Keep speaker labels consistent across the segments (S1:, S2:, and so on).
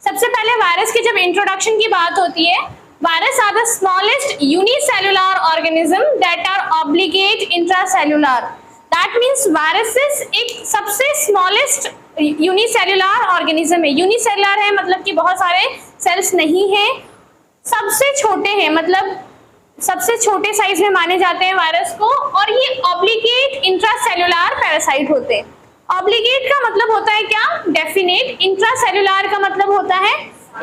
S1: सबसे पहले वायरस की जब इंट्रोडक्शन की बात होती है, virus are the smallest unicellular organism that are obligate intracellular. That means viruses एक सबसे स्मॉलेस्ट यूनिसेल्युलर ऑर्गेनिज्म है। यूनिसेल्युलर है मतलब कि बहुत सारे सेल्स नहीं है, सबसे छोटे हैं, मतलब सबसे छोटे साइज में माने जाते हैं वायरस को, और ये ऑब्लिगेट इंट्रासेल्युलर पैरासाइट होते हैं। ऑब्लिगेट का मतलब होता है क्या? डेफिनेट। इंट्रासेल्युलर का मतलब होता है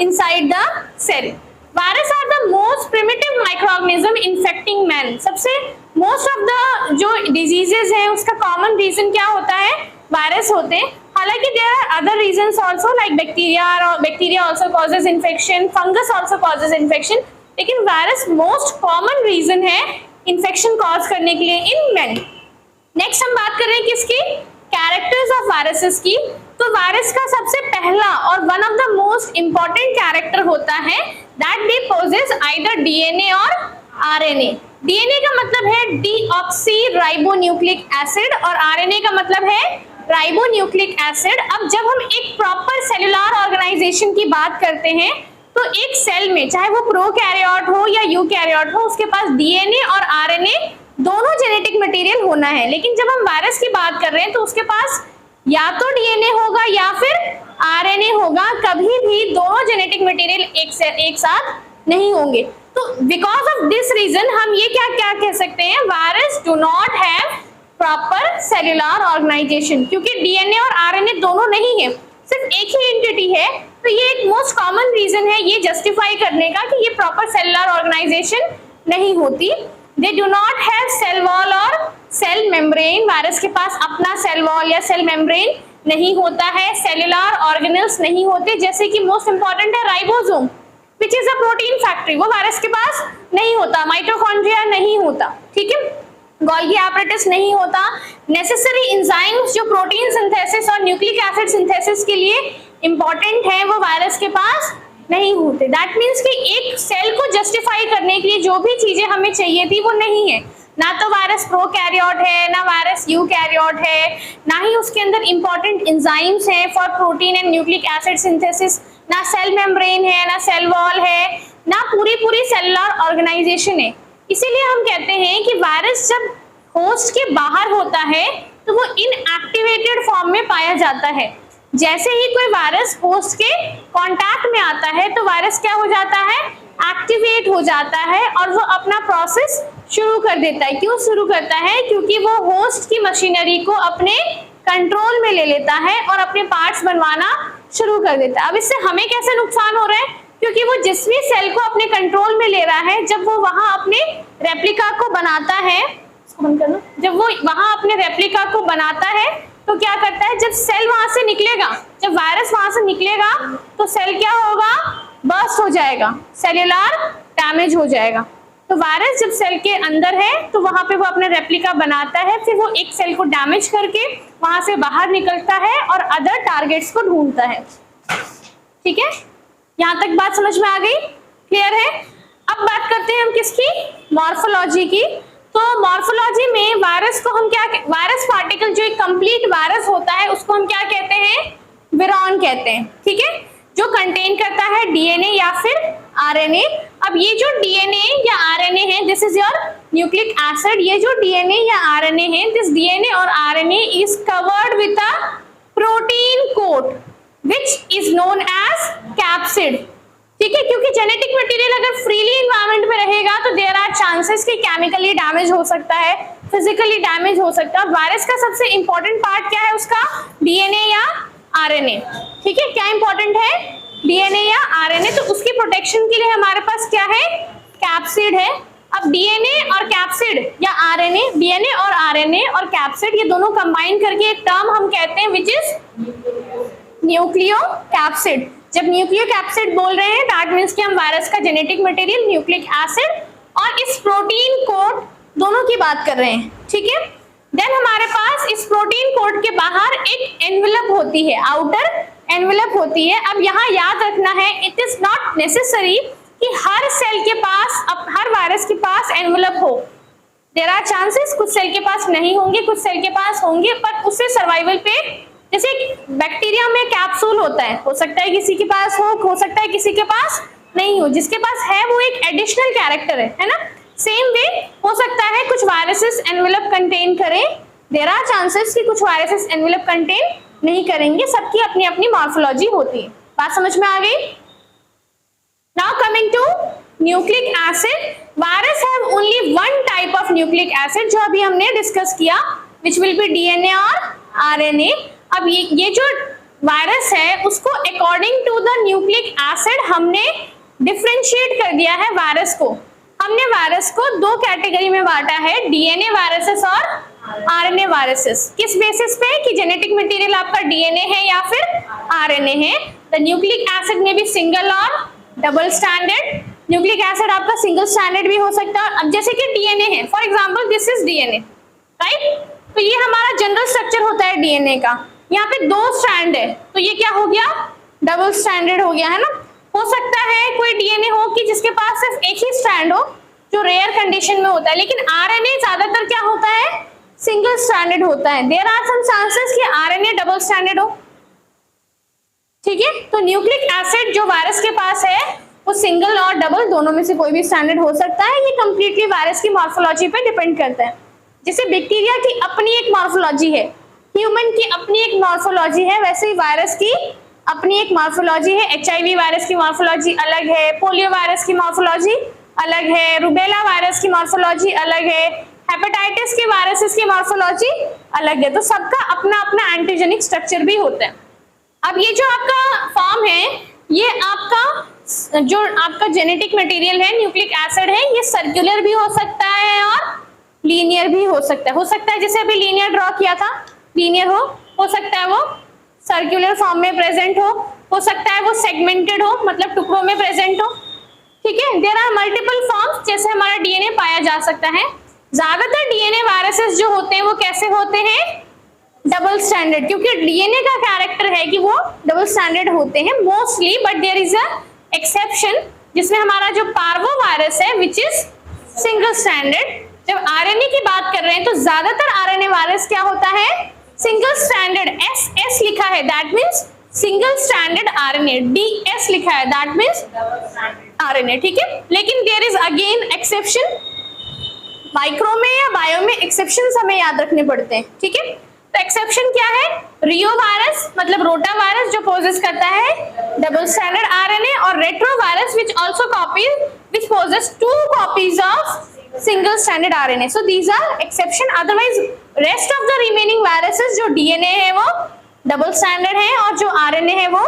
S1: inside the cell. Virus are the most primitive microorganism infecting man. सबसे मोस्ट ऑफ द जो डिजीजेस हैं उसका कॉमन रीजन क्या होता है? वायरस होते हैं। हालांकि there are other reasons also like bacteria also causes infection, fungus also causes infection, लेकिन वायरस मोस्ट कॉमन रीजन है इन्फेक्शन कॉज करने के लिए इन मैन। नेक्स्ट हम बात कर रहे हैं किसकी? कैरेक्टर्स ऑफ वायरसेस की। तो वायरस का सबसे पहला और one of the most important character होता है that they possess either DNA और आरएनए। डीएनए का मतलब है डीऑक्सी राइबोन्यूक्लिक एसिड और आरएनए का मतलब है राइबोन्यूक्लिक एसिड। अब जब हम एक प्रॉपर सेलुलर ऑर्गेनाइजेशन की बात करते हैं तो एक सेल में, चाहे वो प्रोकैरियोट हो या यूकैरियोट हो, उसके पास डीएनए और आरएनए दोनों जेनेटिक मटेरियल होना है। लेकिन जब हम वायरस की बात कर रहे हैं तो उसके पास या तो डीएनए होगा या फिर आरएनए होगा, कभी भी दोनों जेनेटिक मटेरियल एक साथ नहीं होंगे। तो बिकॉज ऑफ दिस रीजन हम ये क्या क्या कह सकते हैं? Virus do not have proper cellular organisation, क्योंकि डीएनए और आरएनए दोनों नहीं है, सिर्फ एक ही एंटिटी है। तो ये एक मोस्ट कॉमन रीजन है ये जस्टिफाई करने का कि ये प्रॉपर सेलुलर ऑर्गेनाइजेशन नहीं होती। They do not have cell wall और सेल मेम्ब्रेन। वायरस के पास अपना सेल वॉल या सेल मेम्ब्रेन नहीं होता है। सेलुलर ऑर्गेनेल्स नहीं होते, जैसे कि मोस्ट इंपॉर्टेंट है ribosome which is a protein factory, वो वायरस के पास नहीं होता। माइटोकॉन्ड्रिया नहीं होता, ठीक है, गोल्गी एपरेटस नहीं होता। नेसेसरी एंजाइम्स जो प्रोटीन सिंथेसिस और न्यूक्लिक एसिड सिंथेसिस के लिए इंपॉर्टेंट है वो वायरस के पास नहीं होते। दैट मीन्स कि एक सेल को जस्टिफाई करने के लिए जो भी चीजें हमें चाहिए थी वो नहीं है। ना तो वायरस प्रोकैरियोट है, ना वायरस यूकैरियोट है, ना ही उसके अंदर इंपॉर्टेंट एंजाइम्स हैं for protein and nucleic acid synthesis, ना सेल मेम्ब्रेन है, ना सेल वॉल है, ना पूरी सेलुलर ऑर्गेनाइजेशन है। इसीलिए हम कहते हैं कि वायरस जब होस्ट के बाहर होता है तो वो इनएक्टिवेटेड फॉर्म में पाया जाता है। जैसे ही कोई वायरस होस्ट के कांटेक्ट में आता है तो वायरस क्या हो जाता है? एक्टिवेट हो जाता है और वो अपना प्रोसेस शुरू कर देता है। क्यों शुरू करता है? क्योंकि वो होस्ट की मशीनरी को अपने कंट्रोल में ले लेता है और अपने पार्ट्स बनवाना शुरू कर देता है। अब इससे हमें कैसे नुकसान हो रहा है? क्योंकि वो जिस भी सेल को अपने कंट्रोल में ले रहा है, जब वो वहां अपने रेप्लिका को बनाता है, जब वो वहां अपने रेप्लिका को बनाता है तो क्या करता है? जब सेल वहां से निकलेगा, जब वायरस वहां से निकलेगा तो सेल क्या होगा? बर्स्ट हो जाएगा, सेल्यूलर डैमेज हो जाएगा। तो वायरस जब सेल के अंदर है तो वहां पे वो अपने रेप्लिका बनाता है, फिर वो एक सेल को डैमेज करके वहां से बाहर निकलता है और अदर टारगेट्स को ढूंढता है। ठीक है, यहाँ तक बात समझ में आ गई? क्लियर है? अब बात करते हैं हम किसकी? मॉर्फोलॉजी की। तो मॉर्फोलॉजी में वायरस को हम क्या, वायरस पार्टिकल जो एक कंप्लीट वायरस होता है उसको हम क्या कहते हैं? विरॉन कहते हैं। ठीक है, जो कंटेन करता है डीएनए या फिर आरएनए। अब ये जो डीएनए या आरएनए है, this is your nucleic acid. ये जो डीएनए या आरएनए है, दिस डीएनए और RNA is covered with a protein coat which is known as capsid. ठीक है, क्योंकि जेनेटिक मटेरियल अगर फ्रीली एनवायरनमेंट में रहेगा तो देयर आर चांसेस कि केमिकली डैमेज हो सकता है, फिजिकली डैमेज हो सकता है। वायरस का सबसे इंपॉर्टेंट पार्ट क्या है उसका? डीएनए या आरएनए। ठीक है, क्या इंपॉर्टेंट है? डीएनए या आरएनए। तो उसकी प्रोटेक्शन के लिए हमारे पास क्या है? कैप्सिड है। अब डीएनए और कैप्सिड या आरएनए, डीएनए और आरएनए और कैप्सिड ये दोनों कंबाइन करके एक टर्म हम कहते हैं विच इज न्यूक्लियो कैप्सिड। जब न्यूक्लियो कैप्सिड बोल रहे हैं दैट मीन्स कि हम वायरस का जेनेटिक मटेरियल न्यूक्लिक एसिड और इस प्रोटीन कोड दोनों की बात कर रहे हैं। ठीक है, देन हमारे पास इस प्रोटीन कोड के बाहर एक एनवेलप होती है, आउटर एनवेलप होती है। अब यहाँ याद रखना है, इट इज नॉट नेसेसरी कि हर सेल के पास, हर वायरस के पास एनवेलप हो। देयर आर चांसेस कुछ सेल के पास नहीं होंगे, कुछ सेल के पास होंगे, पर उससे सर्वाइवल पे जैसे बैक्टीरिया में कैप्सूल होता है, हो सकता है किसी के पास हो सकता है किसी के पास नहीं हो, जिसके पास है वो एक एडिशनल कैरेक्टर है ना। सेम वे हो सकता है कुछ वायरसेस एनवेलप कंटेन करें, देयर आर चांसेस कि कुछ वायरसेस एनवेलप कंटेन नहीं करेंगे, सबकी अपनी अपनी मॉर्फोलॉजी होती है। बात समझ में आ गई? Now coming to nucleic acid, virus have only one type of nucleic acid जो अभी हमने डिस्कस किया, विच विल बी डीएनए और आरएनए। अब ये जो वायरस है उसको according to the nucleic acid हमने डिफरेंशिएट कर दिया है वायरस को। हमने वायरस को दो कैटेगरी में बांटा है, डीएनए वायरसेस और आरएनए वायरसेस। किस बेसिस पे कि जेनेटिक मटेरियल आपका डीएनए है या फिर आरएनए है। द न्यूक्लिक एसिड में भी सिंगल और डबल स्टैंडर्ड, न्यूक्लिक एसिड आपका सिंगल स्टैंडर्ड भी हो सकता है। अब जैसे कि डीएनए है, for example this is DNA, right, तो ये हमारा जनरल स्ट्रक्चर होता है डीएनए का। यहाँ पे दो स्ट्रैंड है तो ये क्या हो गया, डबल स्टैंडर्ड हो गया, है ना। हो सकता है कोई डीएनए हो कि जिसके पास सिर्फ एक ही स्ट्रैंड हो, जो रेयर कंडीशन में होता है, लेकिन आरएनए ज्यादातर क्या होता है, सिंगल स्टैंडर्ड होता है। देयर आर सम चांसेस कि आरएनए डबल स्टैंडर्ड हो, ठीक है। तो न्यूक्लिक एसिड जो वायरस के पास है वो सिंगल और डबल दोनों में से कोई भी स्टैंडर्ड हो सकता है। ये कंप्लीटली वायरस की मॉर्फोलॉजी पे डिपेंड करता है। जैसे बैक्टीरिया की अपनी एक मॉर्फोलॉजी है, ह्यूमन की अपनी एक मॉर्फोलॉजी है, वैसे ही वायरस की अपनी एक मॉर्फोलॉजी है। एचआईवी वायरस की मॉर्फोलॉजी अलग है, पोलियो वायरस की मॉर्फोलॉजी अलग है, रूबेला वायरस की मॉर्फोलॉजी अलग है, हेपेटाइटिस के वायरसेस की मॉर्फोलॉजी अलग है। तो सबका अपना अपना एंटीजेनिक स्ट्रक्चर भी होता है। अब ये जो आपका फॉर्म है, ये आपका जो आपका जेनेटिक मटेरियल है, न्यूक्लिक एसिड है, ये सर्कुलर भी हो सकता है और लीनियर भी हो सकता है। हो सकता है जैसे अभी लीनियर ड्रॉ किया था, लीनियर हो सकता है वो सर्कुलर फॉर्म में प्रेजेंट हो सकता है वो सेगमेंटेड हो, मतलब टुकड़ों में प्रेजेंट हो, ठीक है। देयर आर मल्टीपल फॉर्म्स जैसे हमारा डीएनए पाया जा सकता है। ज्यादातर डीएनए वायरसेस जो होते हैं वो कैसे होते हैं, डबल स्टैंडर्ड, क्योंकि डीएनए का कैरेक्टर है कि वो डबल स्टैंडर्ड होते हैं mostly, but there is a exception जिसमें हमारा जो पार्वो वायरस है विच इज सिंगल स्टैंडर्ड। जब आरएनए की बात कर रहे हैं तो ज्यादातर आरएनए वायरस क्या होता है, सिंगल स्टैंडर्ड, एस लिखा है that means single standard RNA, DS लिखा है दैट मींस आरएनए, ठीक है। लेकिन there is again exception, micro में या बायो में एक्सेप्शंस हमें याद रखने पड़ते हैं, ठीक है। तो एक्सेप्शन क्या है, रियो वायरस मतलब रोटा वायरस जो पोजेस करता है डबल स्टैंडर्ड आरएनए, और retro virus which also copies which possesses two copies of single standard RNA. So these are exception, otherwise rest of the remaining viruses जो DNA है वो double standard है और जो आरएनए है वो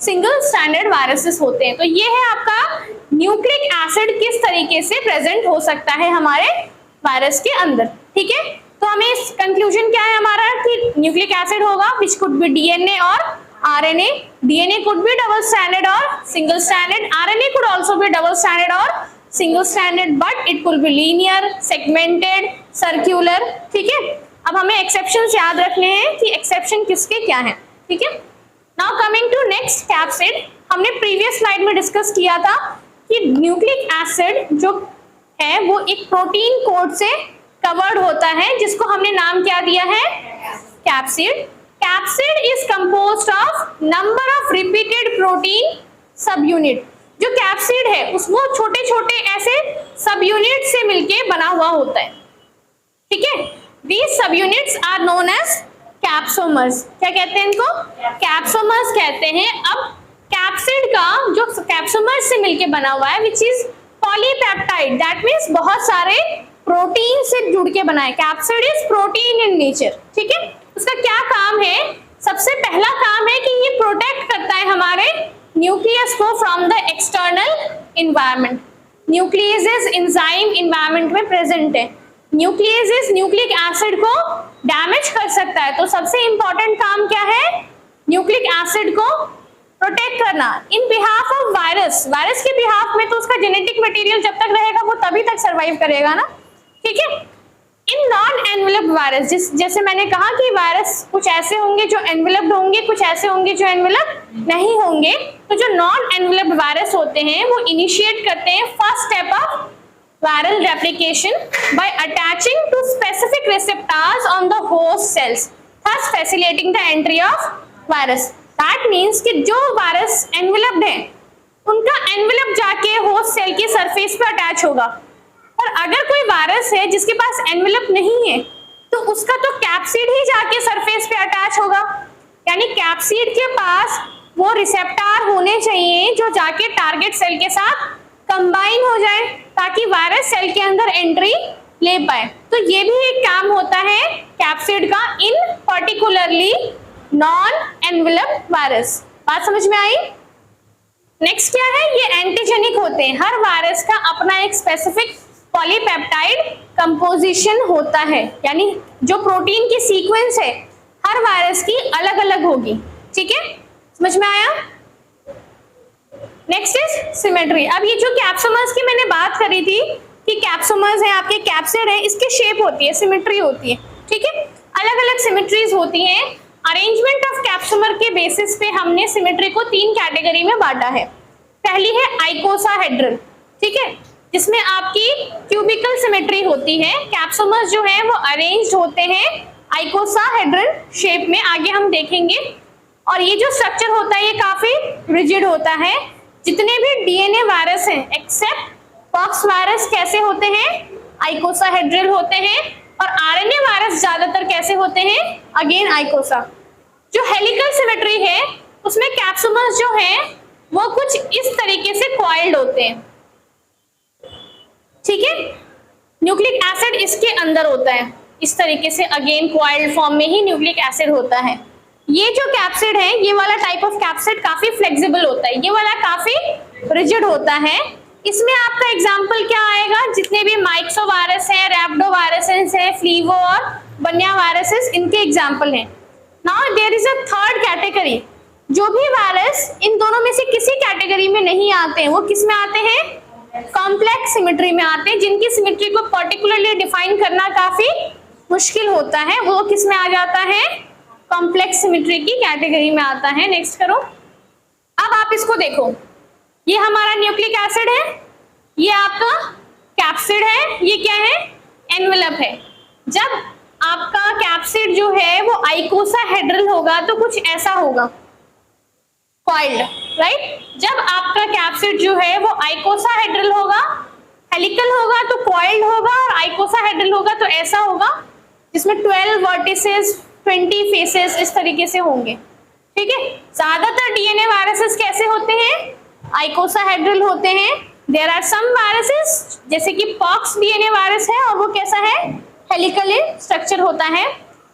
S1: सिंगल स्टैंडर्ड वायरसेस होते हैं। तो ये है आपका न्यूक्लिक एसिड किस तरीके से प्रेजेंट हो सकता है हमारे वायरस के अंदर, ठीक है। तो हमें इस कंक्लूजन क्या है हमारा कि न्यूक्लिक एसिड होगा विच कुड बी डीएनए और RNA, DNA could be double standard और single standard, RNA could also be double standard और single standard, but it could be linear, segmented, circular, ठीक है। अब हमें एक्सेप्शंस याद रखने हैं कि एक्सेप्शन किसके क्या है, ठीक है। Now coming to next, capsid. हमने प्रीवियस स्लाइड में डिस्कस किया था कि न्यूक्लिक एसिड जो है वो एक प्रोटीन कोड से कवर्ड होता है जिसको हमने नाम क्या दिया है, capsid. Capsid is composed of number of repeated protein सब यूनिट। जो कैप्सिड है उसको छोटे छोटे ऐसे सब यूनिट से मिलके बना हुआ होता है, ठीक है। These subunits are known as capsomeres. क्या कहते हैं इनको, कैप्सोमर्स कहते हैं। अब कैप्सिड का जो कैप्सोमर्स से मिलके बना हुआ है which is polypeptide, that means बहुत सारे प्रोटीन से जुड़ के बना है। Capsid is protein in nature, ठीक है। उसका क्या काम है, सबसे पहला काम है कि ये प्रोटेक्ट करता है हमारे न्यूक्लियस को from the external environment. Nucleus enzyme environment में प्रेजेंट है, न्यूक्लियस न्यूक्लिक एसिड को डैमेज कर सकता है। तो सबसे इंपॉर्टेंट काम क्या है, न्यूक्लिक एसिड को प्रोटेक्ट करना इन बिहाफ ऑफ वायरस। वायरस के बिहाफ में तो उसका जेनेटिक मटेरियल जब तक रहेगा वो तभी तक सरवाइव करेगा ना, ठीक है। इन नॉन एनवेलप्ड वायरस, जैसे मैंने कहा कि वायरस कुछ ऐसे होंगे जो एनवेलप्ड होंगे, कुछ ऐसे होंगे जो एनवेलप्ड नहीं होंगे। तो जो नॉन एनवेलप्ड वायरस होते हैं वो इनिशिएट करते हैं first step of viral replication by attaching to specific receptors on the host cells। thus facilitating the entry of virus. That means कि जो वायरस एनवेलप्ड है उनका एनवेलप जाके होस्ट सेल के सरफेस पे अटैच होगा, और अगर कोई वायरस है जिसके पास एनवेलप नहीं है तो उसका तो कैप्सिड ही जाके सरफेस पे अटैच होगा। यानी कैप्सिड के पास वो रिसेप्टर होने चाहिए जो जाके टारगेट सेल के साथ कंबाइन हो जाए ताकि वायरस सेल के अंदर एंट्री ले पाए। तो ये भी एक काम होता है कैप्सिड का in particularly non envelope virus. बात समझ में आई? नेक्स्ट क्या है, ये एंटीजेनिक होते हैं। हर वायरस का अपना एक स्पेसिफिक पॉलीपेप्टाइड कंपोजिशन होता है, यानी जो प्रोटीन की सीक्वेंस है हर वायरस की अलग अलग होगी। ठीक है, समझ में आया? Next is symmetry. अब ये जो कैप्सोमर्स की मैंने बात करी थी कि कैप्सोमर्स है आपके कैप्सिड है, इसकी शेप होती है, सिमेट्री होती है। ठीक है, अलग अलग सिमेट्रीज होती हैं। अरेंजमेंट ऑफ कैप्सोमर के बेसिस पे हमने सिमेट्री को 3 कैटेगरी में बांटा है। पहली है आइकोसाहेड्रल, ठीक है, जिसमें आपकी क्यूबिकल सिमेट्री होती है। कैप्सोमर्स जो है वो अरेंज्ड होते हैं आइकोसाहेड्रल शेप में, आगे हम देखेंगे। और ये जो स्ट्रक्चर होता है ये काफी रिजिड होता है। जितने भी डीएनए वायरस हैं एक्सेप्ट पॉक्स वायरस कैसे होते हैं, आइकोसाहेड्रल होते हैं, और आरएनए वायरस ज्यादातर कैसे होते हैं, अगेन आइकोसा। जो हेलिकल सिमेट्री है उसमें कैप्सोमर्स जो है वो कुछ इस तरीके से कॉइल्ड होते हैं। ठीक है, न्यूक्लिक एसिड इसके अंदर होता है इस तरीके से, अगेन कॉइल्ड फॉर्म में ही न्यूक्लिक एसिड होता है। ये जो कैप्सिड है, ये वाला टाइप ऑफ कैप्सिड काफी फ्लेक्सिबल होता है, ये वाला काफी रिजिड होता है। इसमें आपका एग्जांपल क्या आएगा, जितने भी माइक्सो वायरस है, रैप्डो वायरसेस है, फ्लीवो और बन्या वायरसेस, इनके एग्जांपल हैं। Now there is a third category, जो भी वायरस इन दोनों में से किसी कैटेगरी में नहीं आते हैं, वो किस में आते हैं, कॉम्प्लेक्स सिमेट्री में आते हैं, जिनकी सिमेट्री को पर्टिकुलरली डिफाइन करना काफी मुश्किल होता है, वो किस में आ जाता है, कॉम्प्लेक्स सिमेट्री की कैटेगरी में आता है। नेक्स्ट करो। अब आप इसको देखो, ये हमारा न्यूक्लिक एसिड है, ये आपका कैप्सिड है, ये क्या है, एनवेलप है। जब आपका कैप्सिड जो है वो आइकोसाहेड्रल होगा तो कुछ ऐसा होगा, कॉइल्ड, राइट। जब आपका कैप्सिड जो है वो आइकोसाहेड्रल होगा, हेलिकल होगा तो कॉइल्ड होगा, और आइकोसाहेड्रल होगा तो ऐसा होगा जिसमें 12 वर्टिसेस 20 फेसेस इस तरीके से होंगे। ठीक है, ज्यादातर डीएनए वायरसेस कैसे होते हैं, आइकोसाहेड्रल होते हैं। देयर आर सम वायरसेस जैसे कि पॉक्स डीएनए वायरस है और वो कैसा है, हेलिकल स्ट्रक्चर होता है।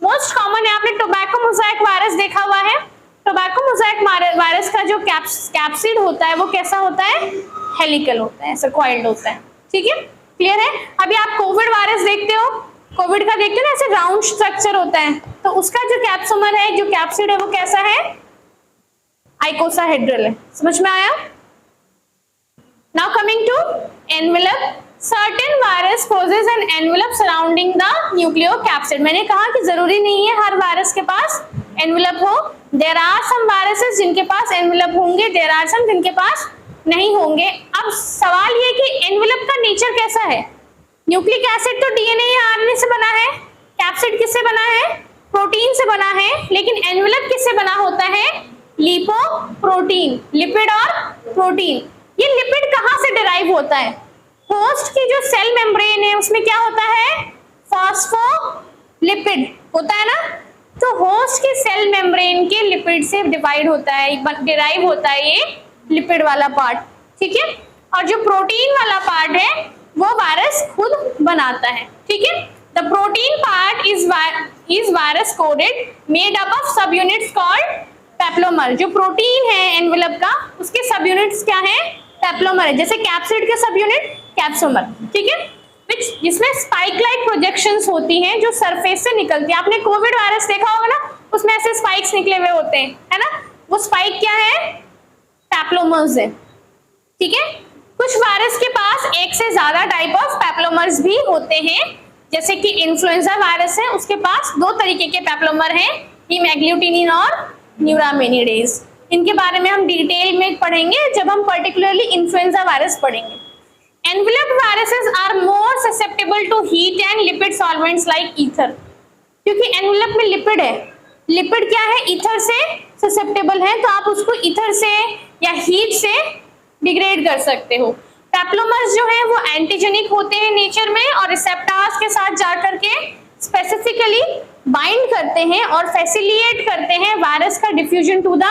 S1: मोस्ट कॉमन है, आपने टोबैको मोज़ाइक वायरस देखा हुआ है। टोबैको मोज़ाइक वायरस का जो कैप्सिड होता है वो कैसा होता है, हेलिकल होता है, ऐसा कॉइल्ड होता है। ठीक है, क्लियर है। अभी आप कोविड वायरस देखते हो, कोविड का देखते हो ना, ऐसे राउंड स्ट्रक्चर होता है, तो उसका जो कैप्सोमर है, जो कैप्सिड है, वो कैसा है, आइकोसाहेड्रल है। समझ में आया? Now coming to envelope. Certain virus possesses an envelope surrounding the nucleocapsid. मैंने कहा कि जरूरी नहीं है हर वायरस के पास एनवेलप हो। देयर आर सम वायरसेस जिनके पास एनवेलप होंगे, देयर आर सम जिनके पास नहीं होंगे। अब सवाल ये कि एनवेलप का नेचर कैसा है। न्यूक्लिक एसिड तो डीएनए या आरएनए से बना है, कैप्सिड किससे बना है, प्रोटीन से बना है, लेकिन एनवेलप किससे बना होता है, लिपोप्रोटीन, लिपिड और प्रोटीन। ये लिपिड कहाँ से डिराइव होता है, होस्ट की जो सेल मेम्ब्रेन है उसमें क्या होता है, फॉस्फोलिपिड होता है ना। तो होस्ट की सेल मेम्ब्रेन के लिपिड से डिवाइड होता है, डिराइव होता है ये लिपिड वाला पार्ट। ठीक है, और जो प्रोटीन वाला पार्ट है वो वायरस खुद बनाता है। ठीक है, the protein part is virus coded made up of सब यूनिट्स कॉल्ड पेप्लोमर। जो प्रोटीन है एनवेलप का, उसके सब यूनिट्स क्या है, पेप्लोमर है। जैसे कैप्सिड के सब यूनिट कैप्सोमर। ठीक है, जिसमें स्पाइक लाइक प्रोजेक्शंस होती हैं जो सरफेस से निकलती है। आपने कोविड वायरस देखा होगा ना, उसमें ऐसे स्पाइक्स निकले हुए होते हैं, है ना, वो स्पाइक क्या है, पेप्लोमर्स है। ठीक है, कुछ वायरस के पास एक से ज्यादा टाइप ऑफ पेप्लोमर्स भी होते हैं, जैसे कि इन्फ्लुएंजा वायरस है, उसके पास 2 तरीके के पेप्लोमर हैं, हीमएग्लूटिनिन और न्यूरामिनिडेज। इनके बारे में हम डिटेल में पढ़ेंगे जब हम पर्टिकुलरली इन्फ्लुएंजा वायरस पढ़ेंगे। Enveloped viruses are more susceptible to heat and lipid solvents like ether. क्योंकि एनवेलप में लिपिड है लिपिड क्या है, ईथर से ससेप्टेबल है, तो आप उसको ईथर से या हीट से डिग्रेड कर सकते हो। पैप्लोमर्स जो है वो एंटीजेनिक होते हैं नेचर में और रिसेप्टर्स के साथ जाकर के स्पेसिफिकली बाइंड करते हैं और फैसिलिटेट करते हैं वायरस का diffusion to the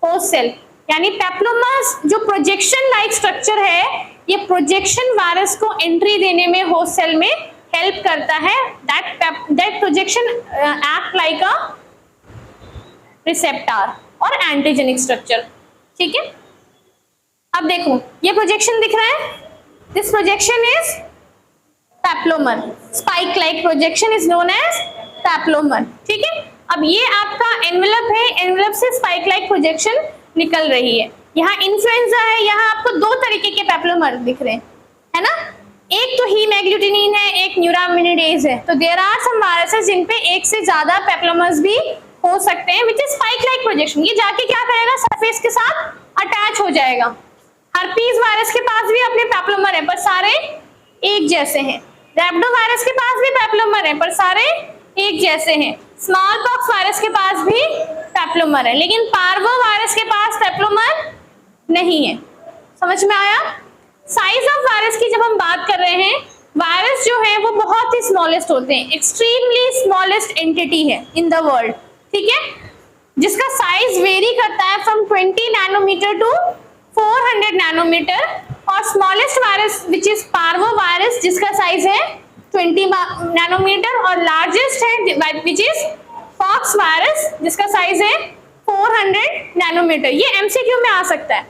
S1: host cell. यानी पैप्लोमर्स जो प्रोजेक्शन लाइक स्ट्रक्चर है, ये प्रोजेक्शन वायरस को एंट्री देने में होस्ट सेल में हेल्प करता है। That projection act like a receptor और एंटीजेनिक स्ट्रक्चर। ठीक है, अब देखो ये प्रोजेक्शन दिख रहा है, this projection is peplomer, spike like projection is known as peplomer. ठीक है, अब ये आपका एनवेलप है, एनवेलप से स्पाइक लाइक प्रोजेक्शन निकल रही है। यहाँ इन्फ्लुएंजा है, यहाँ आपको दो तरीके के पैप्लोमर दिख रहे हैं, है ना, एक तो हीमएग्लूटिनिन है, एक न्यूरामिनिडेज है। तो देयर आर सम वायरसेस जिन पे एक से ज्यादा पैप्लोमर्स भी हो सकते हैं, which is spike like projection. ये जाके क्या करेगा, सरफेस के साथ अटैच हो जाएगा। हर्पीज वायरस के पास भी अपने पैप्लोमर है पर सारे एक जैसे हैं। रैप्डो वायरस के पास भी पैप्लोमर है पर सारे एक जैसे हैं। स्मॉल पॉक्स वायरस के पास भी पैप्लोमर है, लेकिन पार्वो वायरस के पास पैप्लोमर नहीं है। समझ में आया? साइज ऑफ वायरस की जब हम बात कर रहे हैं, वायरस जो है वो बहुत ही स्मॉलेस्ट होते हैं, एक्सट्रीमली स्मॉलेस्ट एंटिटी है इन द वर्ल्ड। ठीक है, जिसका साइज वेरी करता है फ्रॉम 20 नैनोमीटर टू 400 नैनोमीटर, और smallest virus which is parvo virus जिसका साइज है 20 नैनोमीटर, और लार्जेस्ट है विच इज पॉक्स वायरस जिसका साइज है 400 नैनोमीटर। ये एमसीक्यू में आ सकता है,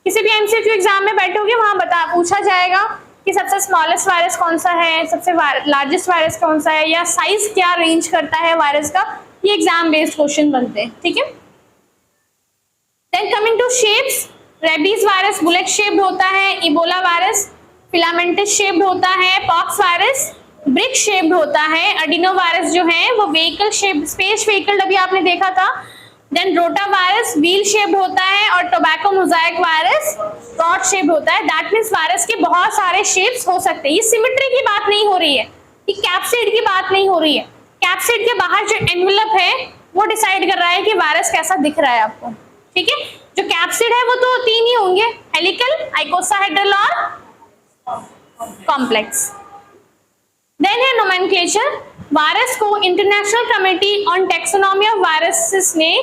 S1: किसी भी एमसीक्यू एग्जाम में बैठोगे वहां पूछा जाएगा कि सबसे स्मॉलेस्ट वायरस कौन सा है, सबसे लार्जेस्ट वायरस कौन सा है, या साइज क्या रेंज करता है वायरस का। ये एग्जाम बेस्ड क्वेश्चन बनते हैं। ठीक है, then coming to shapes, rabies virus bullet shaped होता है, इबोला वायरस फिलामेंटस शेप्ड होता है, पॉक्स वायरस ब्रिक शेप्ड होता है, एडिनो वायरस जो है वो व्हीकल शेप, स्पेस व्हीकल अभी आपने देखा था। Then rota virus wheel shaped होता है, और tobacco Mosaic virus rod shaped होता है। दैट मींस वायरस के बहुत सारे शेप्स हो सकते हैं। ये सिमेट्री की बात नहीं हो रही है, ये कैप्सिड की बात नहीं हो रही है। कैप्सिड के बाहर जो एनवेलप है वो डिसाइड कर रहा है कि वायरस कैसा दिख रहा है आपको। ठीक है, जो कैप्सिड है वो तो तीन ही होंगे, हेलिकल, आइकोसाहेड्रल और कॉम्प्लेक्स। देन है नोमेनक्लेचर। वायरस को international committee on taxonomy of viruses ने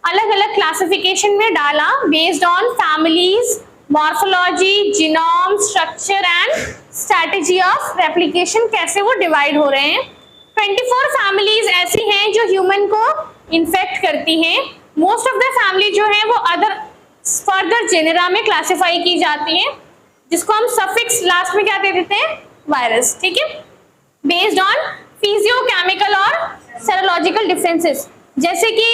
S1: अलग अलग क्लासिफिकेशन में डाला based on families, morphology, genome, structure and strategy of replication, कैसे वो डिवाइड हो रहे हैं। 24 फैमिलीज ऐसी हैं जो ह्यूमन को इन्फेक्ट करती हैं। मोस्ट ऑफ द फैमिली जो है वो अदर फर्दर जेनेरा में क्लासिफाई की जाती है, जिसको हम सफिक्स लास्ट में क्या दे देते हैं, वायरस। ठीक है, बेस्ड ऑन फिजियोकेमिकल और सेरोलॉजिकल डिफरेंसेस, जैसे कि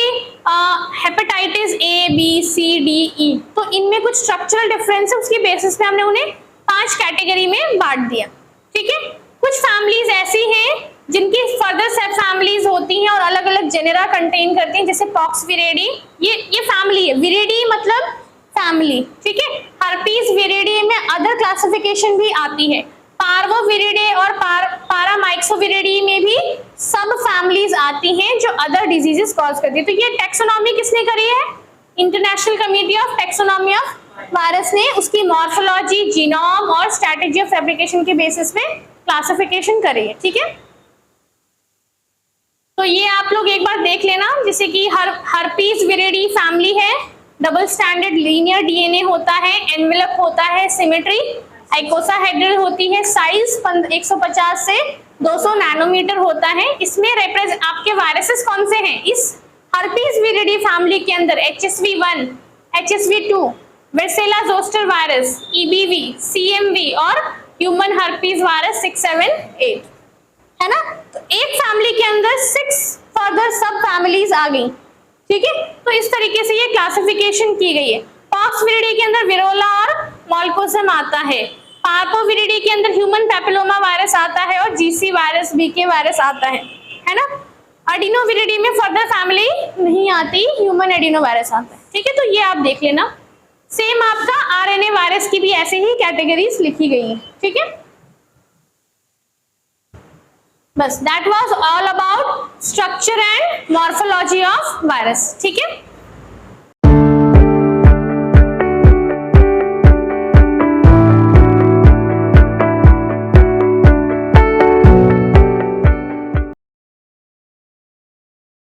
S1: hepatitis A, B, C, D, E, तो इनमें कुछ स्ट्रक्चरल डिफरेंस है, उसकी बेसिस पे हमने उन्हें 5 कैटेगरी में बांट दिया। ठीक है, कुछ फैमिलीज ऐसी हैं जिनकी फर्दर सब फैमिलीज होती हैं और अलग अलग जेनेरा कंटेन करती हैं, जैसे पॉक्स विरिडी, ये फैमिली है, विरिडी मतलब फैमिली। ठीक है, हर्पीज विरिडी में अदर क्लासिफिकेशन भी आती है। पार्वोविरिडे और पारामाइक्सोविरिडी में भी सब फैमिलीज आती हैं जो अदर डिजीजेस कॉज करती है। तो ये टैक्सोनॉमी किसने करी है, international committee of taxonomy of virus ने उसकी मॉर्फोलॉजी, जीनोम और स्ट्रेटजी ऑफ फैब्रिकेशन के बेसिस पे क्लासिफिकेशन करी है। ठीक है, तो ये आप लोग एक बार देख लेना, जैसे कि हर्पीज विरिडी फैमिली है, डबल स्टैंडर्ड लीनियर डीएनए होता है, एनवेलप होता है, सिमेट्री, आइकोसाहेड्रल होती है, साइज 150 से 200 नैनोमीटर होता है। इसमें रिप्रेजेंट आपके वायरसेस कौन से हैं इस हर्पीज विरिडी फैमिली के अंदर, HSV1, HSV2, varicella zoster virus, EBV, CMV और ह्यूमन हर्पीज वायरस 6, 7, 8, है ना। तो एक फैमिली के अंदर 6 फर्दर सब फैमिलीज आ गई। ठीक है, तो इस तरीके से ये क्लासिफिकेशन की गई है। पॉक्स विरिडी के अंदर विरोला और मॉल्कोसम आता है, पार्पोविरिडी के अंदर ह्यूमन पैपिलोमा वायरस आता है और GC वायरस, BK वायरस आता है ना। एडिनोविरिडी में फर्दर फैमिली नहीं आती, ह्यूमन एडिनो वायरस आता है। ठीक है, तो ये आप देख लेना। सेम आपका RNA वायरस की भी ऐसे ही कैटेगरीज लिखी गई है। ठीक है, बस that was all about structure and morphology of virus. ठीक है।